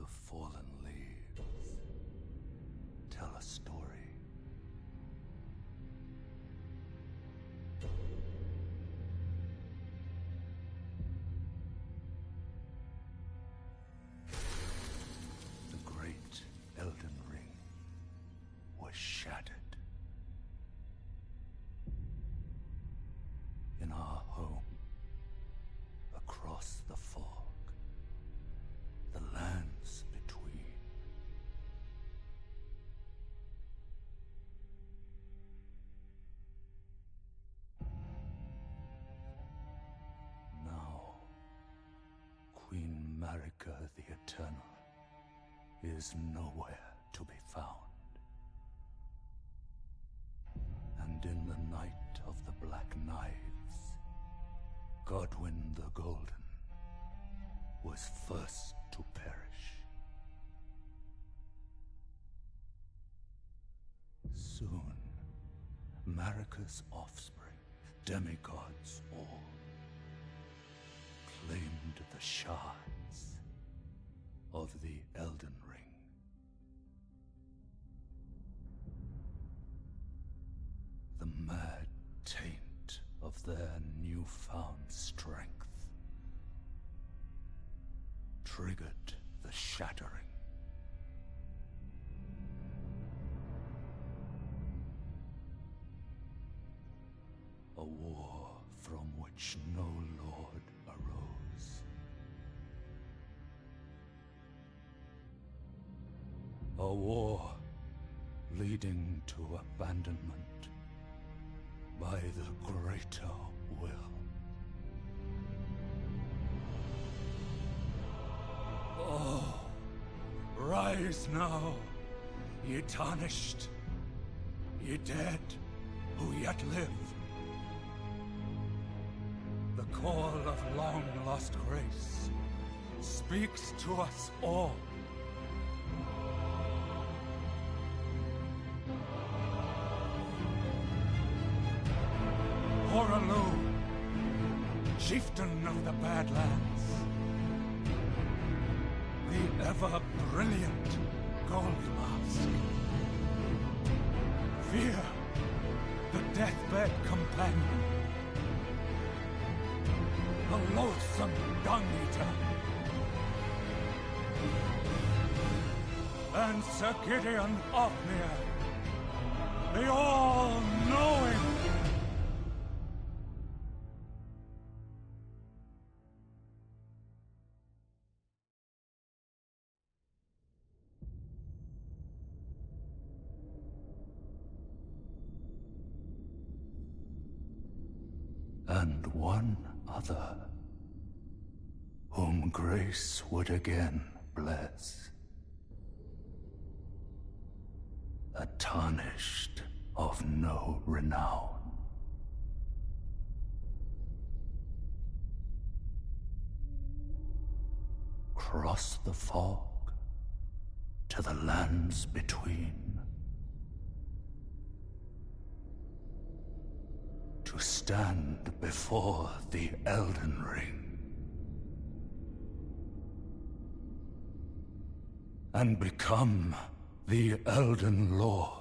The fallen leaves tell a story. The great Elden Ring was shattered. In our home, across the fog, the lands between. Now, Queen Marika the Eternal is nowhere to be found. And in the night of the Black Knives, Godwyn the Golden was first to perish. Soon, Marika's offspring, demigods all, claimed the shards of the Elden Ring. The mad taint of their newfound strength triggered the shattering. A war from which no lord arose. A war leading to abandonment by the greater will. Oh, rise now, ye tarnished, ye dead who yet live. The call of long-lost grace speaks to us all. Horalu, chieftain of the Badlands, the ever-brilliant Gold Mask. Fear, the deathbed companion, the loathsome dung-eater, and Sir Gideon Ofnir, the all-knowing. And one other, whom grace would again bless. A tarnished of no renown. Cross the fog to the lands between. To stand before the Elden Ring and become the Elden Lord.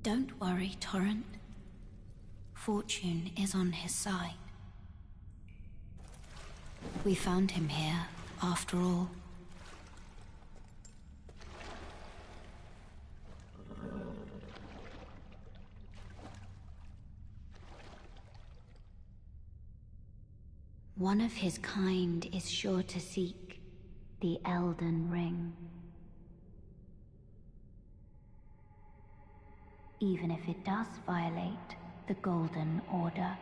Don't worry, Torrent. Fortune is on his side. We found him here, after all. One of his kind is sure to seek the Elden Ring. Even if it does violate the Golden Order.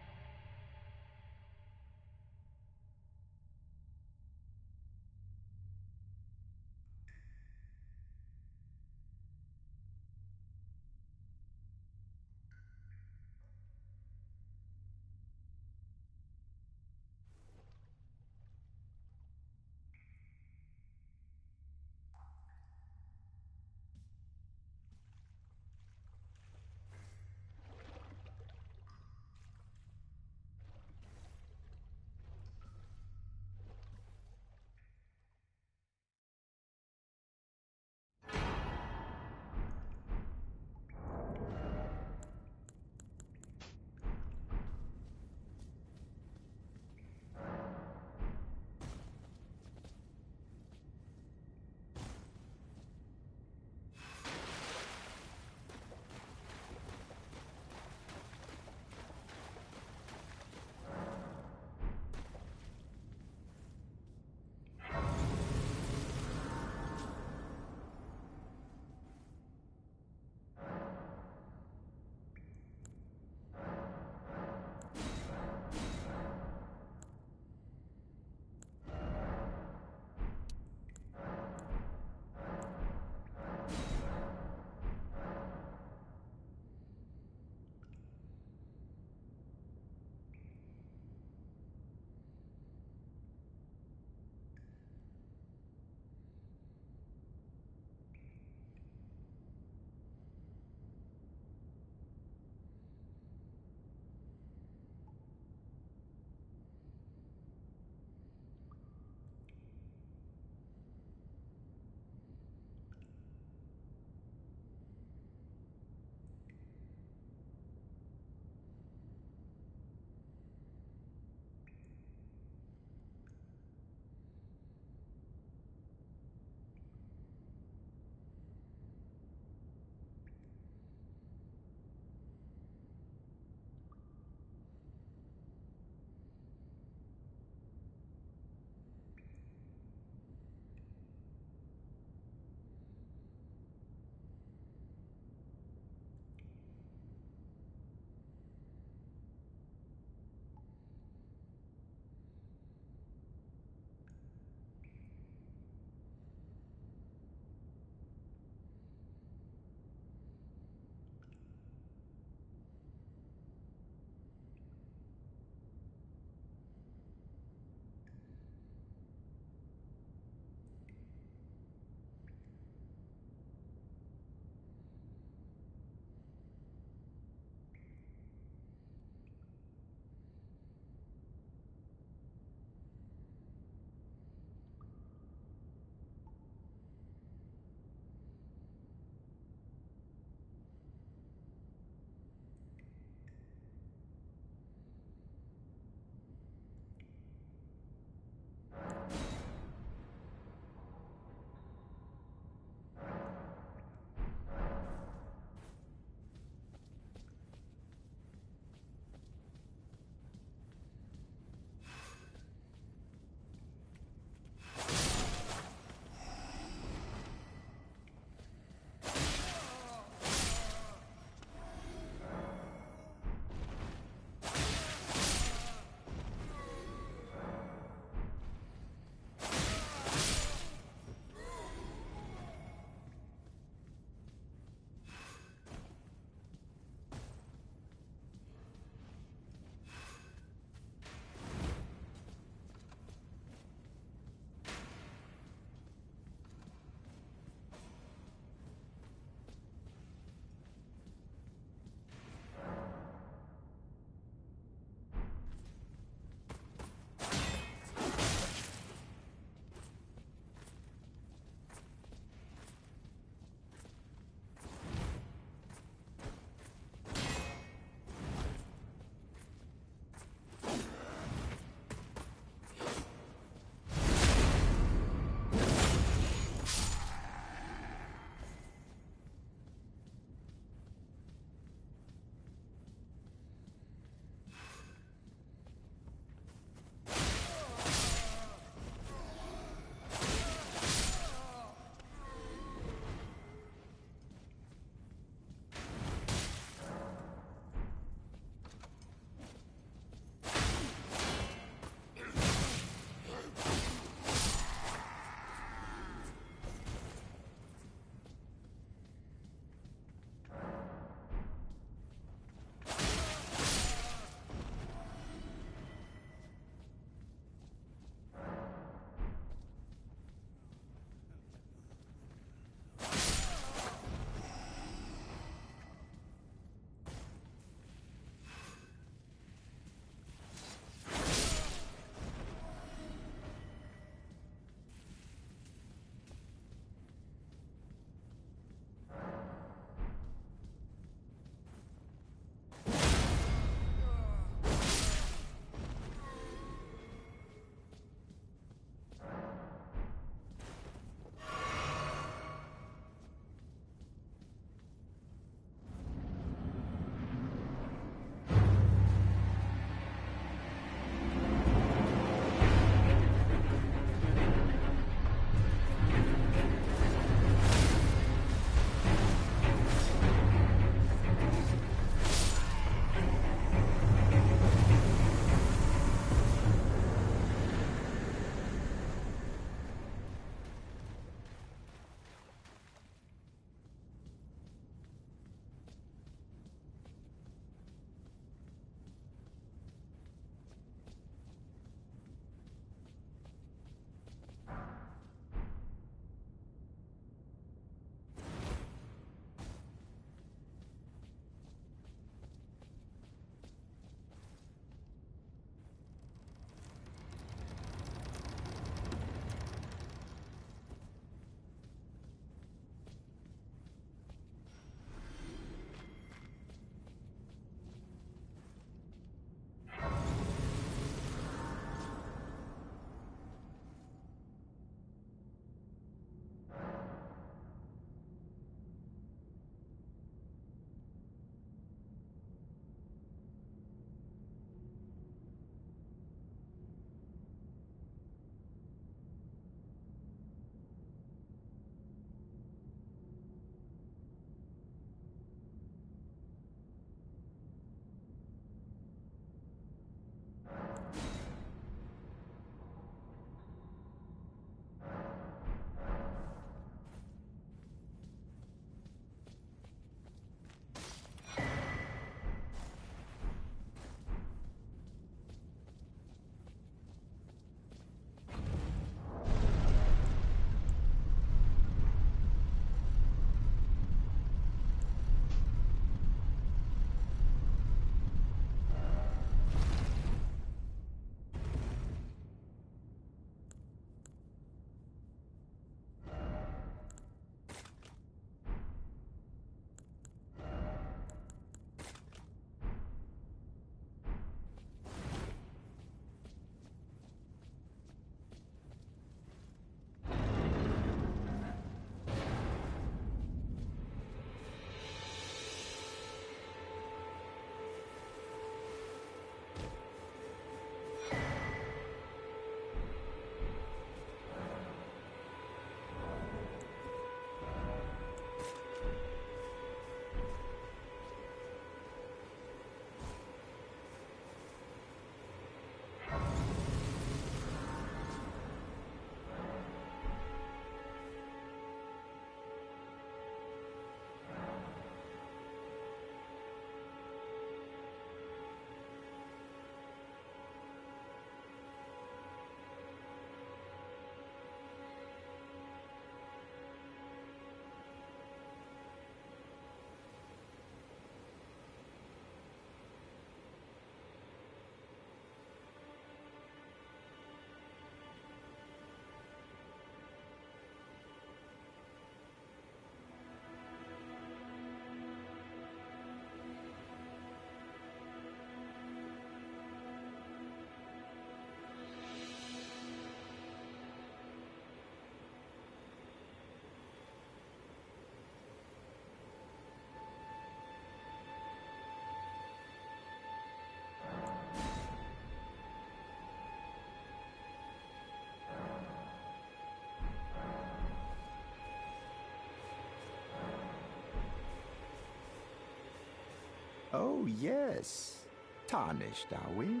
Oh, yes. Tarnished, are we?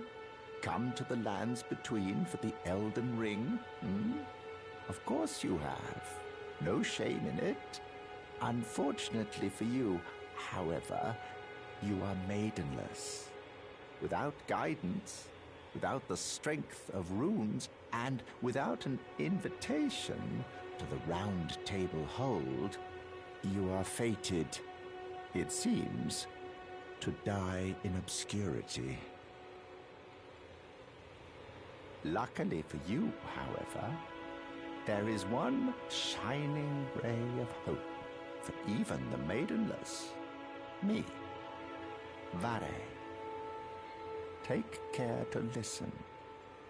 Come to the lands between for the Elden Ring, hmm? Of course you have. No shame in it. Unfortunately for you, however, you are maidenless. Without guidance, without the strength of runes, and without an invitation to the Round Table Hold, you are fated, it seems, to die in obscurity. Luckily for you, however, there is one shining ray of hope for even the maidenless. Me, Vare. Take care to listen.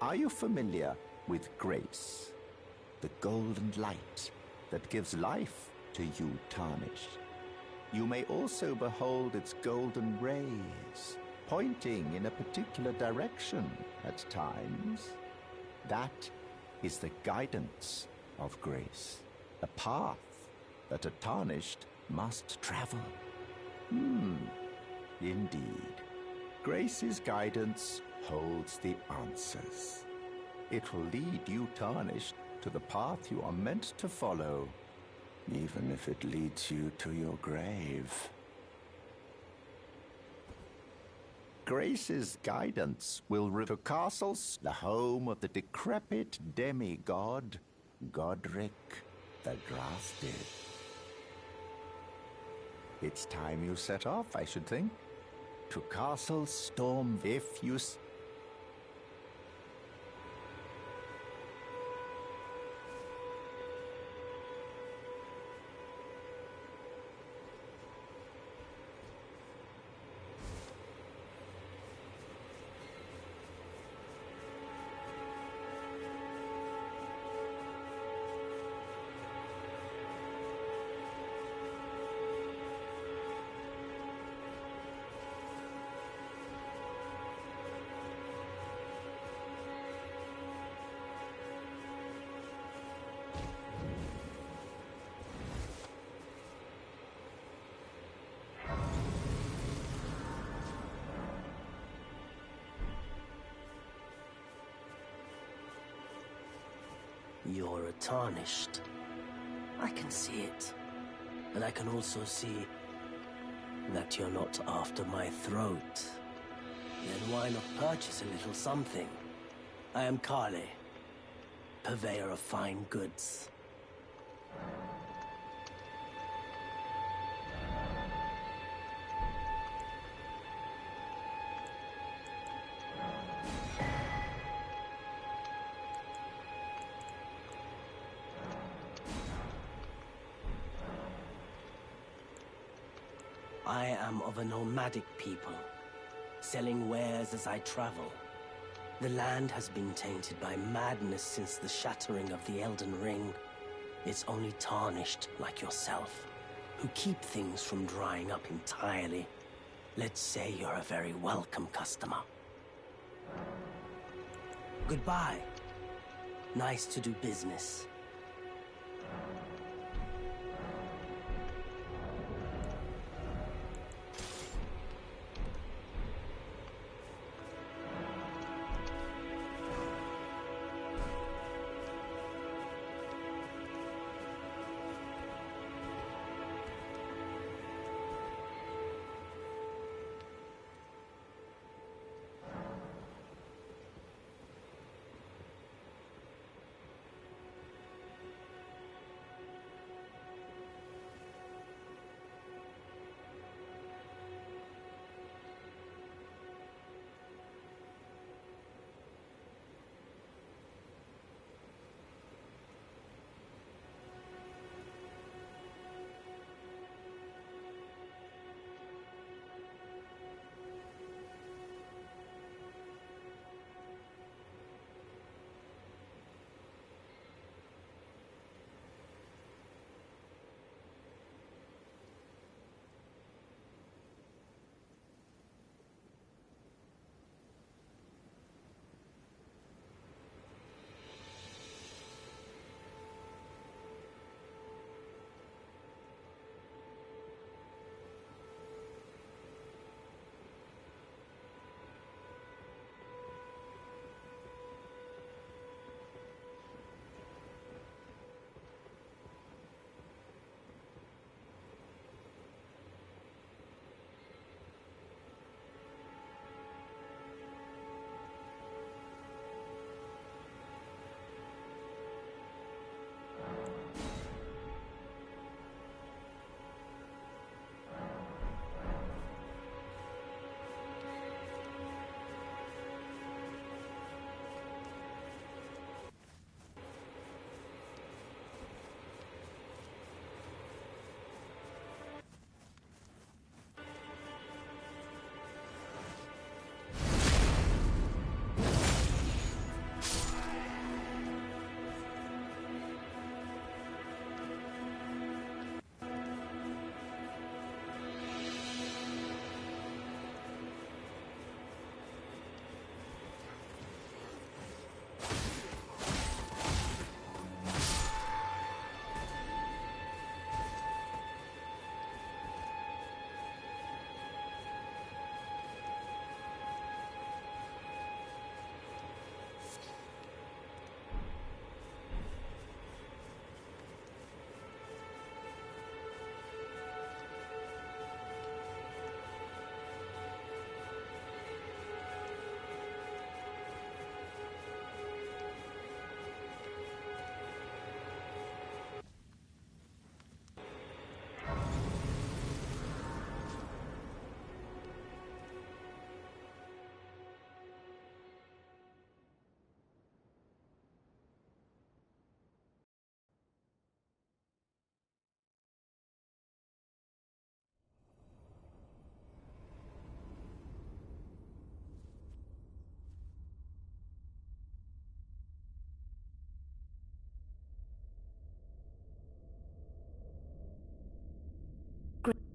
Are you familiar with grace? The golden light that gives life to you tarnished. You may also behold its golden rays, pointing in a particular direction at times. That is the guidance of grace, a path that a tarnished must travel. Indeed. Grace's guidance holds the answers. It will lead you tarnished to the path you are meant to follow, even if it leads you to your grave. Grace's guidance will reveal castles, the home of the decrepit demigod, Godric the Grafted. It's time you set off, I should think. To Castle Storm, if you... You're a tarnished. I can see it. And I can also see that you're not after my throat. Then why not purchase a little something? I am Carly, purveyor of fine goods. I am of a nomadic people, selling wares as I travel. The land has been tainted by madness since the shattering of the Elden Ring. It's only tarnished like yourself, who keep things from drying up entirely. Let's say you're a very welcome customer. Goodbye. Nice to do business.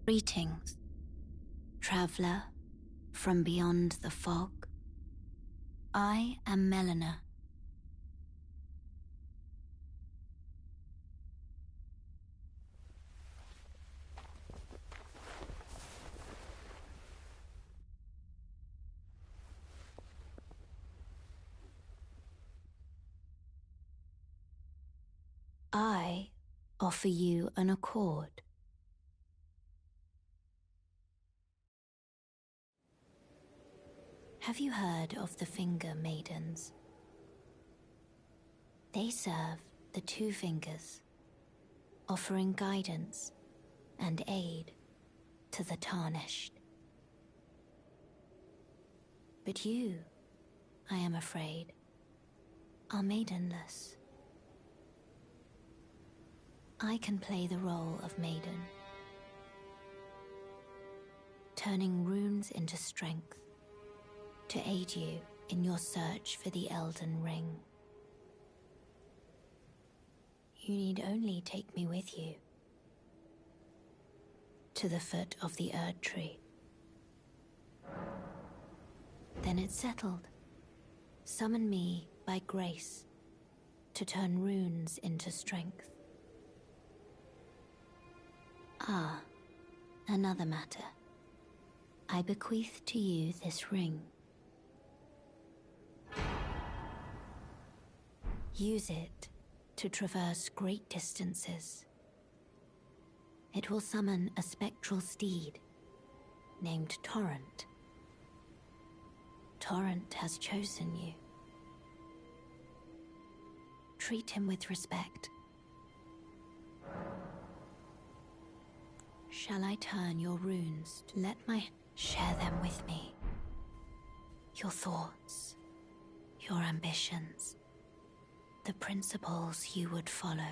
Greetings, traveler from beyond the fog. I am Melina. I offer you an accord. Have you heard of the Finger Maidens? They serve the Two Fingers, offering guidance and aid to the tarnished. But you, I am afraid, are maidenless. I can play the role of maiden, turning runes into strength to aid you in your search for the Elden Ring. You need only take me with you to the foot of the Erd Tree. Then it's settled. Summon me by grace to turn runes into strength. Ah, another matter. I bequeath to you this ring. Use it to traverse great distances. It will summon a spectral steed named Torrent. Torrent has chosen you. Treat him with respect. Shall I turn your runes? Share them with me. Your thoughts, your ambitions, the principles you would follow.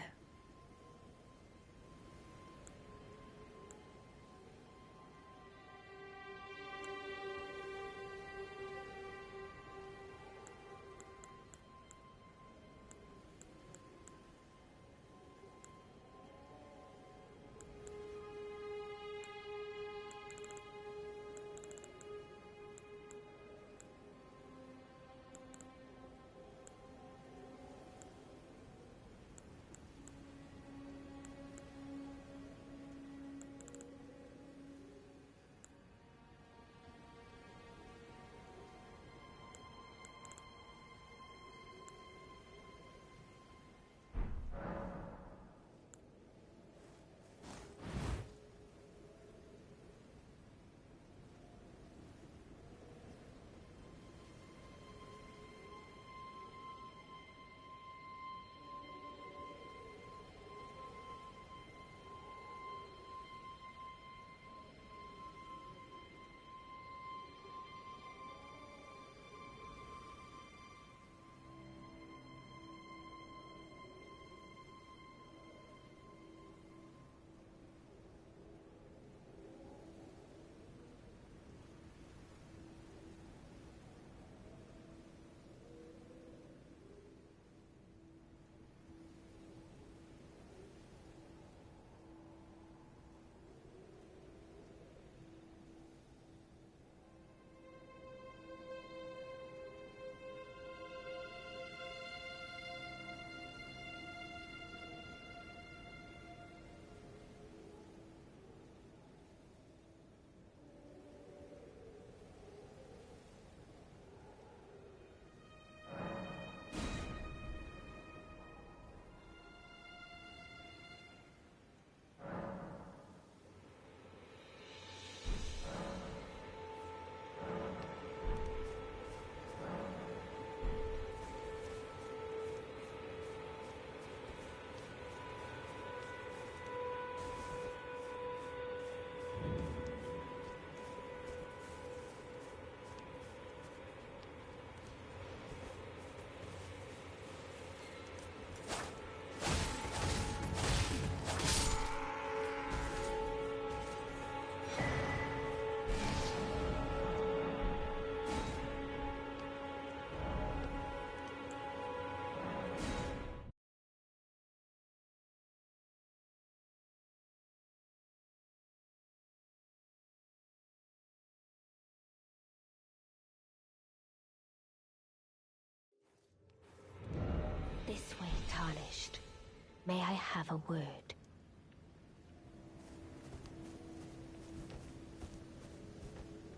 May I have a word?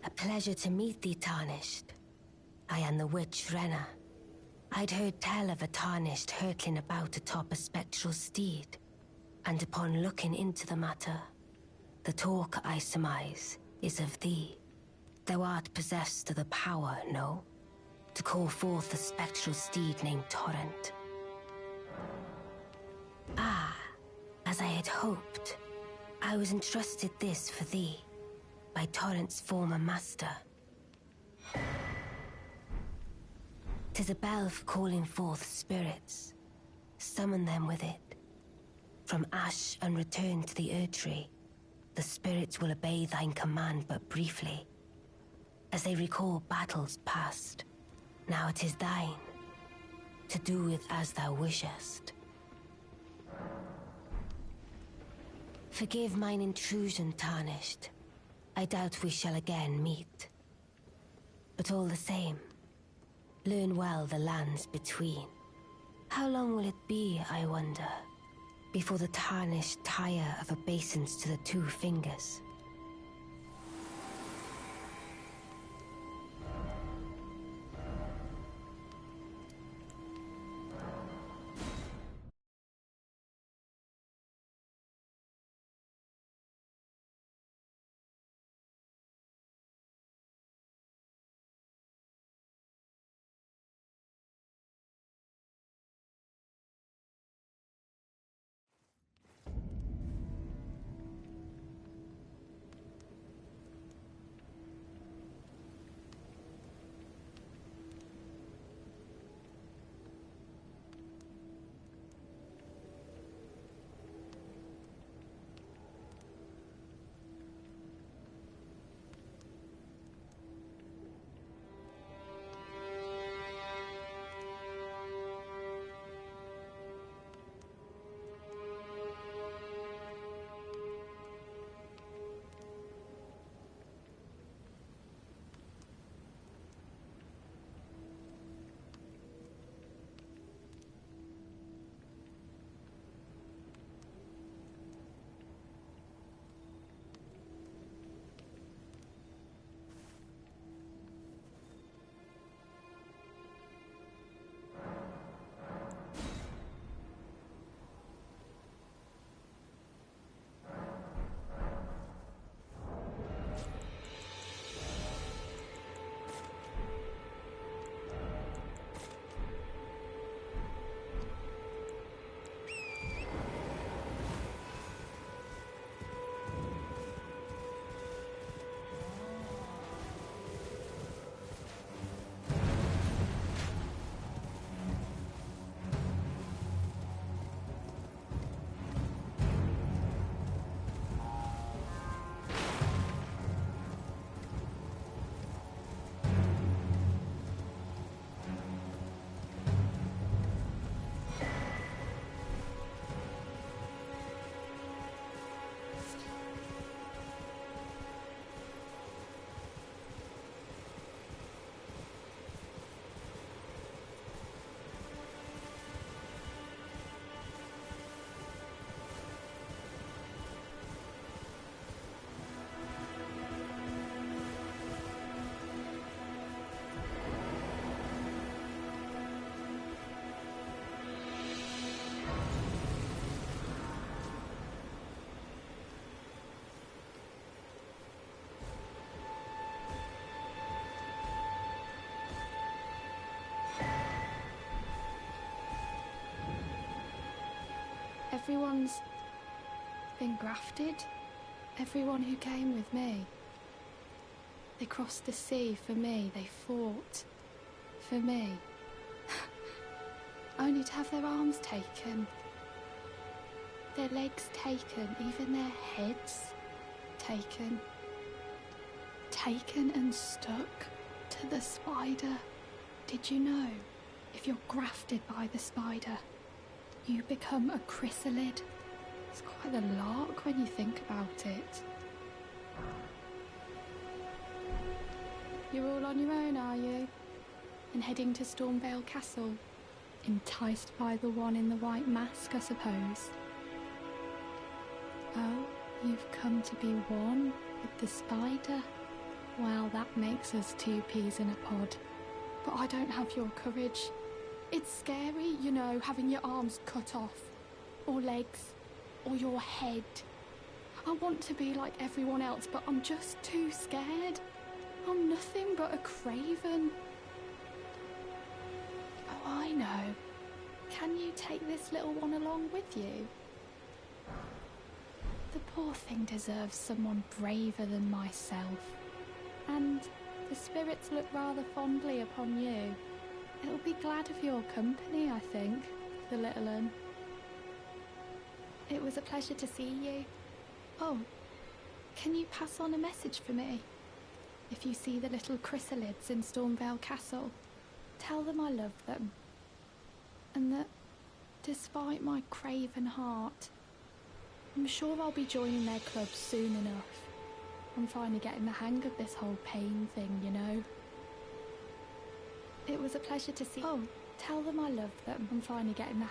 A pleasure to meet thee, Tarnished. I am the witch Renna. I'd heard tell of a Tarnished hurtling about atop a spectral steed, and upon looking into the matter, the talk, I surmise, is of thee. Thou art possessed of the power, no? To call forth a spectral steed named Torrent. Ah, as I had hoped. I was entrusted this for thee, by Torrent's former master. 'Tis a bell for calling forth spirits. Summon them with it. From ash and return to the Erdtree, the spirits will obey thine command but briefly, as they recall battles past. Now it is thine, to do with as thou wishest. Forgive mine intrusion, Tarnished. I doubt we shall again meet. But all the same, learn well the lands between. How long will it be, I wonder, before the Tarnished tire of obeisance to the two fingers? Everyone's been grafted. Everyone who came with me. They crossed the sea for me. They fought for me. Only to have their arms taken. Their legs taken. Even their heads taken. Taken and stuck to the spider. Did you know? If you're grafted by the spider, you become a chrysalid. It's quite a lark when you think about it. You're all on your own, are you? And heading to Stormvale Castle? Enticed by the one in the white mask, I suppose. Oh, you've come to be one with the spider? Well, that makes us two peas in a pod. But I don't have your courage. It's scary, you know, having your arms cut off, or legs, or your head. I want to be like everyone else, but I'm just too scared. I'm nothing but a craven. Oh, I know. Can you take this little one along with you? The poor thing deserves someone braver than myself. And the spirits look rather fondly upon you. It'll be glad of your company, I think, the little un. It was a pleasure to see you. Oh, can you pass on a message for me? If you see the little chrysalids in Stormvale Castle, tell them I love them. And that, despite my craven heart, I'm sure I'll be joining their club soon enough. I'm finally getting the hang of this whole pain thing, you know. It was a pleasure to see. Oh, tell them I love them. I'm finally getting the...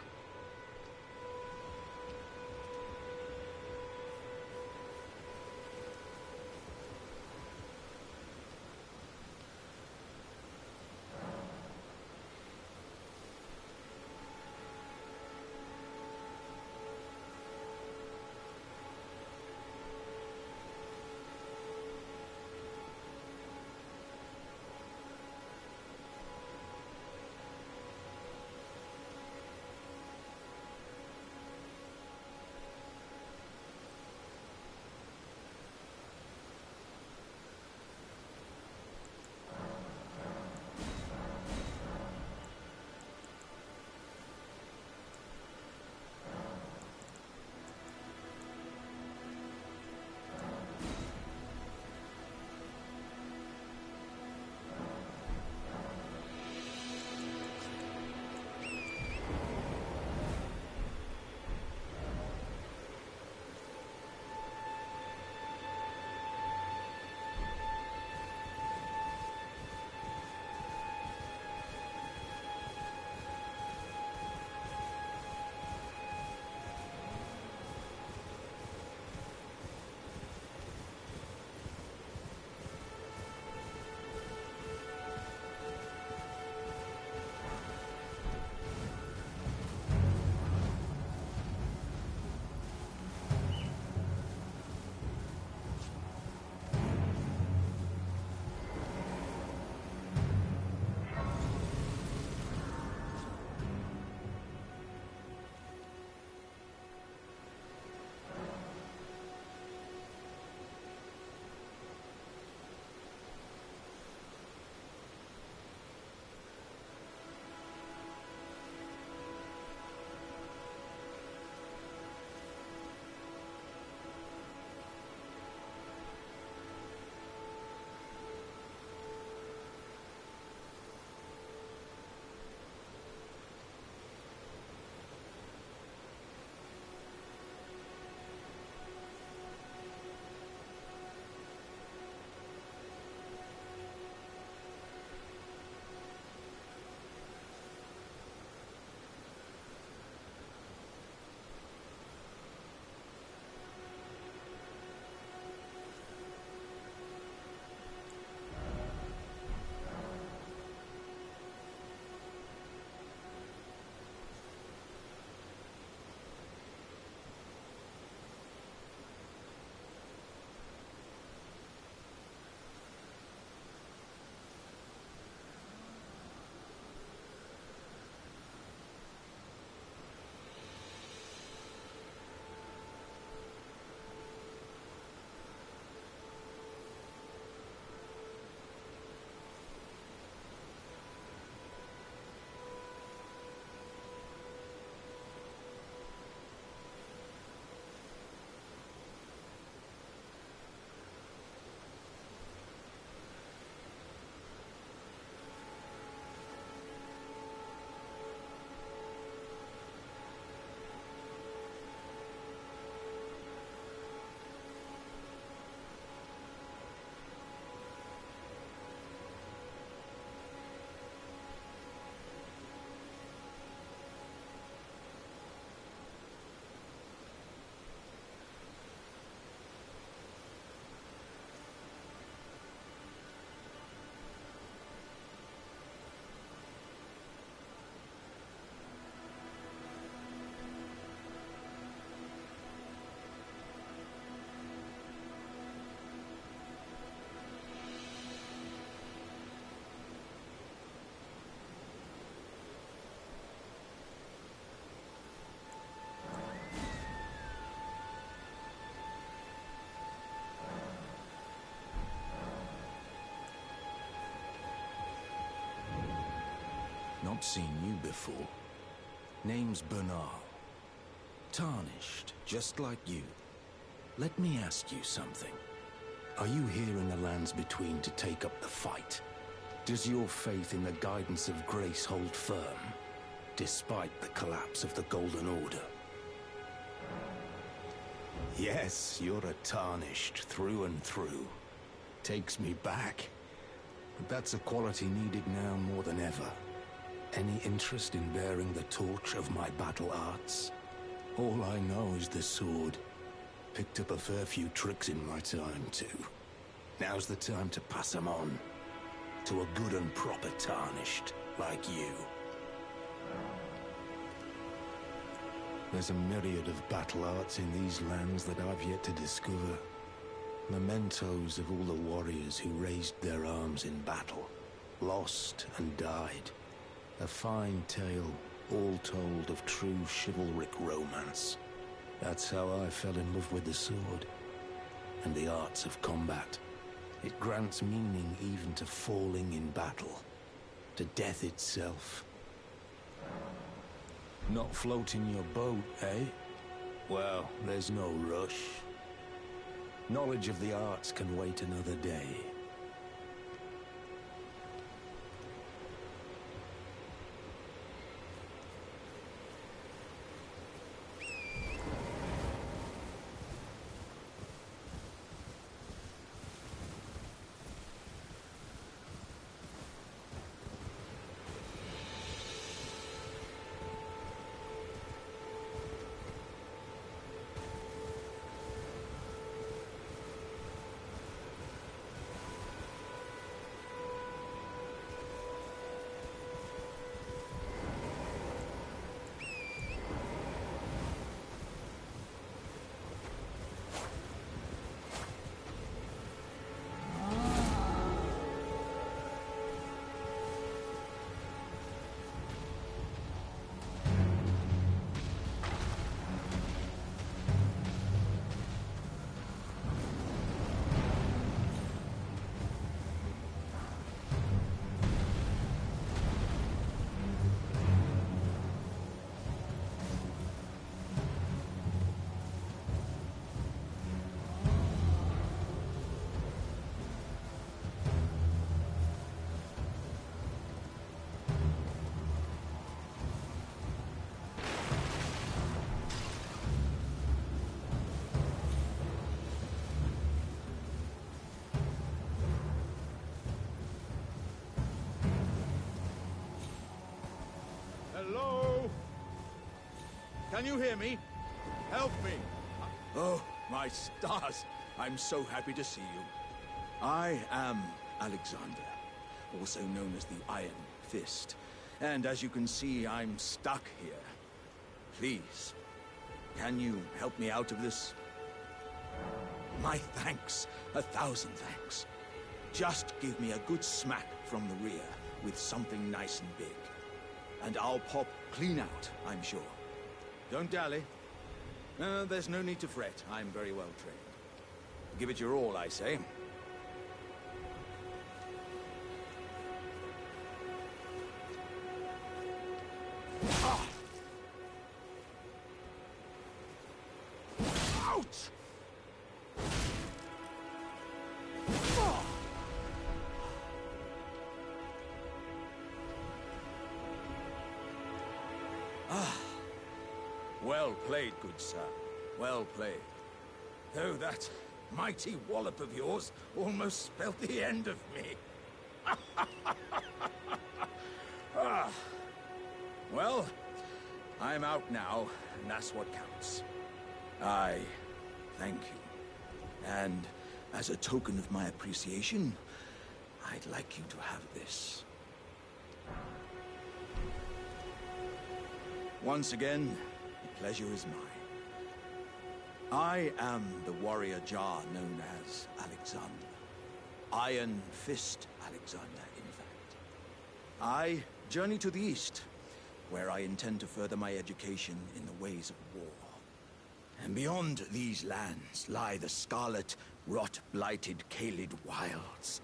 Not seen you before. Name's Bernal. Tarnished, just like you. Let me ask you something. Are you here in the lands between to take up the fight? Does your faith in the guidance of grace hold firm, despite the collapse of the Golden Order? Yes, you're a Tarnished through and through. Takes me back. But that's a quality needed now more than ever. Any interest in bearing the torch of my battle arts? All I know is the sword. Picked up a fair few tricks in my time, too. Now's the time to pass them on. To a good and proper Tarnished, like you. There's a myriad of battle arts in these lands that I've yet to discover. Mementos of all the warriors who raised their arms in battle. Lost and died. A fine tale, all told of true chivalric romance. That's how I fell in love with the sword. And the arts of combat. It grants meaning even to falling in battle. To death itself. Not floating your boat, eh? Well, there's no rush. Knowledge of the arts can wait another day. Hello? Can you hear me? Help me! Oh, my stars! I'm so happy to see you. I am Alexander, also known as the Iron Fist. And as you can see, I'm stuck here. Please, can you help me out of this? My thanks. 1,000 thanks. Just give me a good smack from the rear with something nice and big. And I'll pop clean out, I'm sure. Don't dally. There's no need to fret. I'm very well trained. Give it your all, I say. Ah! Ouch! Well played, good sir. Well played. Though that mighty wallop of yours almost spelt the end of me. Well, I'm out now, and that's what counts. I thank you. And as a token of my appreciation, I'd like you to have this. Once again, the pleasure is mine. I am the warrior Jar known as Alexander. Iron Fist Alexander, in fact. I journey to the east, where I intend to further my education in the ways of war. And beyond these lands lie the scarlet, rot-blighted Caelid wilds.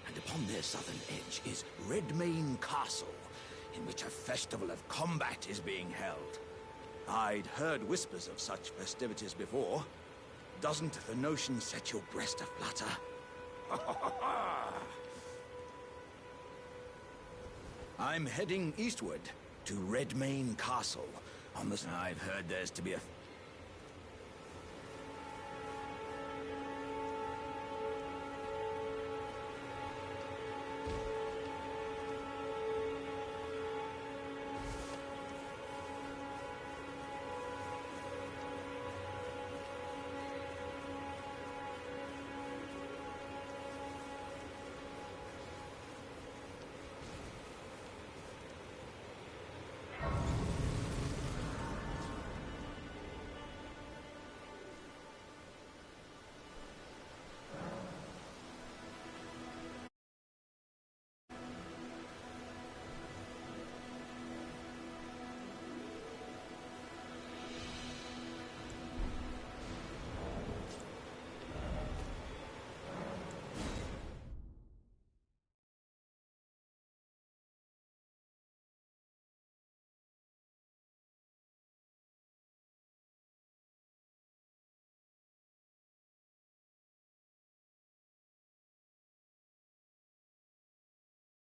And upon their southern edge is Redmane Castle, in which a festival of combat is being held. I'd heard whispers of such festivities before. Doesn't the notion set your breast aflutter? I'm heading eastward to Redmane Castle. I've heard there's to be a